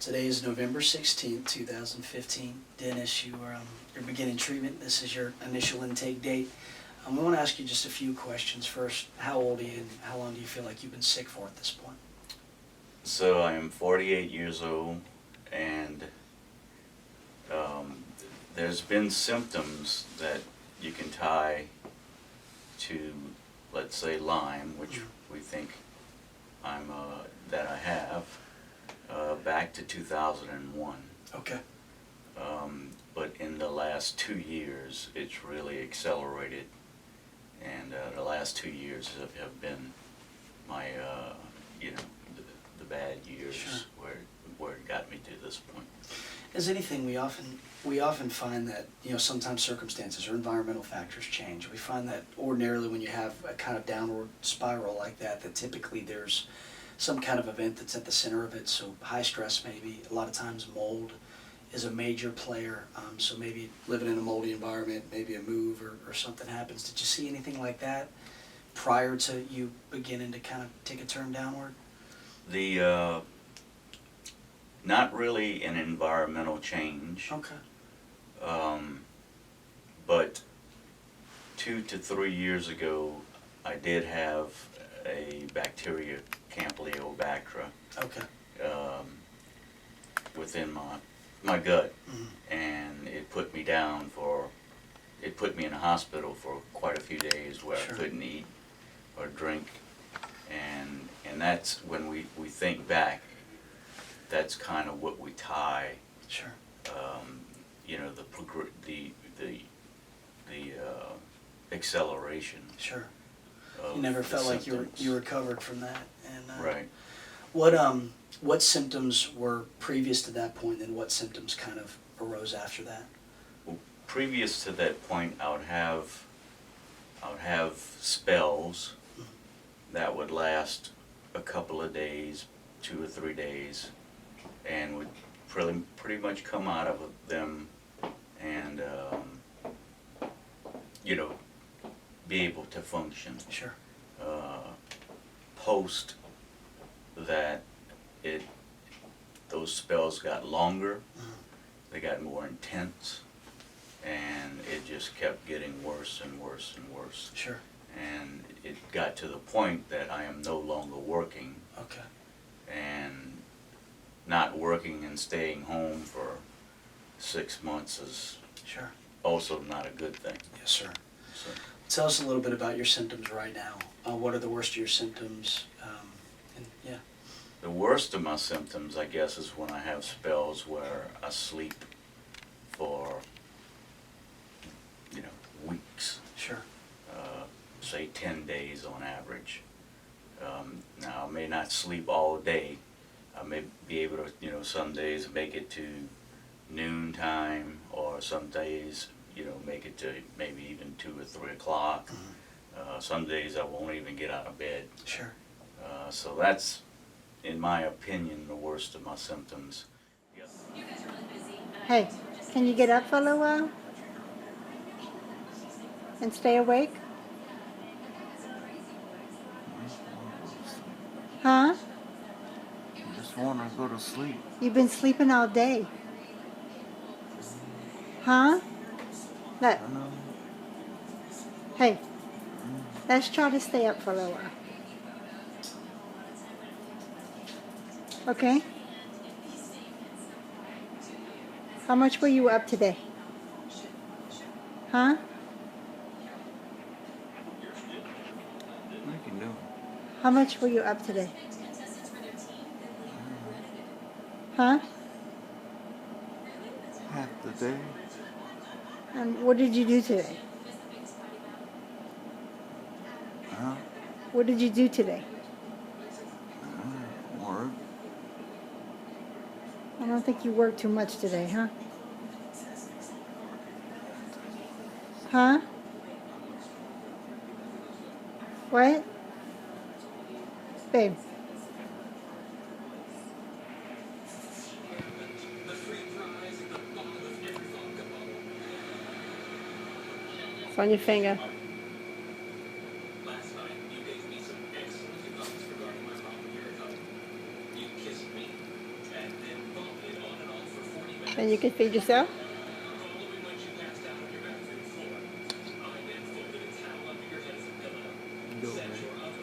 Today is November 16th, 2015. Dennis, you're beginning treatment. This is your initial intake date. I want to ask you just a few questions. First, how old are you and how long do you feel like you've been sick for at this point? So I am 48 years old, and there's been symptoms that you can tie to, let's say, Lyme, which we think that I have, back to 2001. Okay. But in the last 2 years, it's really accelerated, and the last 2 years have been my, the bad years. Sure. where it got me to this point. As anything, we often find that sometimes circumstances or environmental factors change. We find that ordinarily when you have a kind of downward spiral like that, typically there's some kind of event that's at the center of it. So high stress, maybe a lot of times mold is a major player. So maybe living in a moldy environment, maybe a move or something happens. Did you see anything like that prior to you beginning to kind of take a turn downward? Not really an environmental change. Okay. But 2 to 3 years ago, I did have a bacteria, Campylobacter, Okay. within my gut, Mm-hmm. and it put me in a hospital for quite a few days where Sure. I couldn't eat or drink, and that's when we think back, that's kind of what we tie, Sure. the acceleration. Sure. Of You never the felt like symptoms. you recovered from that, and Right. What symptoms were previous to that point, and what symptoms kind of arose after that? Well, previous to that point, I would have spells that would last a couple of days, 2 or 3 days, and would pretty much come out of them and be able to function. Sure. Post that, those spells got longer, they got more intense, and it just kept getting worse and worse and worse. Sure. And it got to the point that I am no longer working, Okay. and not working and staying home for 6 months is Sure. also not a good thing. Yes, sir. So, Tell us a little bit about your symptoms right now. What are the worst of your symptoms? Yeah. the worst of my symptoms, I guess, is when I have spells where I sleep for, weeks, Sure. say 10 days on average. Now, I may not sleep all day. I may be able to, some days make it to noon time, or some days, make it to maybe even 2 or 3 o'clock. Some days I won't even get out of bed. Sure. So that's, in my opinion, the worst of my symptoms. Hey, can you get up for a little while? And stay awake? Huh? I just want to go to sleep. You've been sleeping all day. Huh? Look. I know. Hey, let's try to stay up for a little while. Okay? How much were you up today? Huh? What you can do? How much were you up today? Huh? Half the day. And what did you do today? Huh? What did you do today? Work. I don't think you worked too much today, huh? Huh? What? Babe. It's on your finger. And you can feed yourself?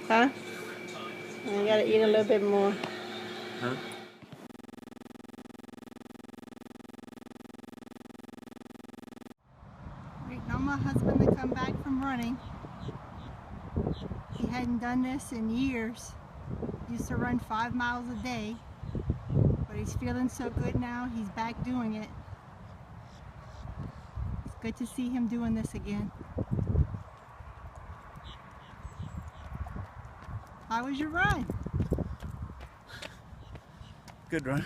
Huh? You gotta eat a little bit more. Huh? Waiting on my husband to come back from running. He hadn't done this in years. Used to run 5 miles a day, but he's feeling so good now, he's back doing it. It's good to see him doing this again. How was your run? Good run.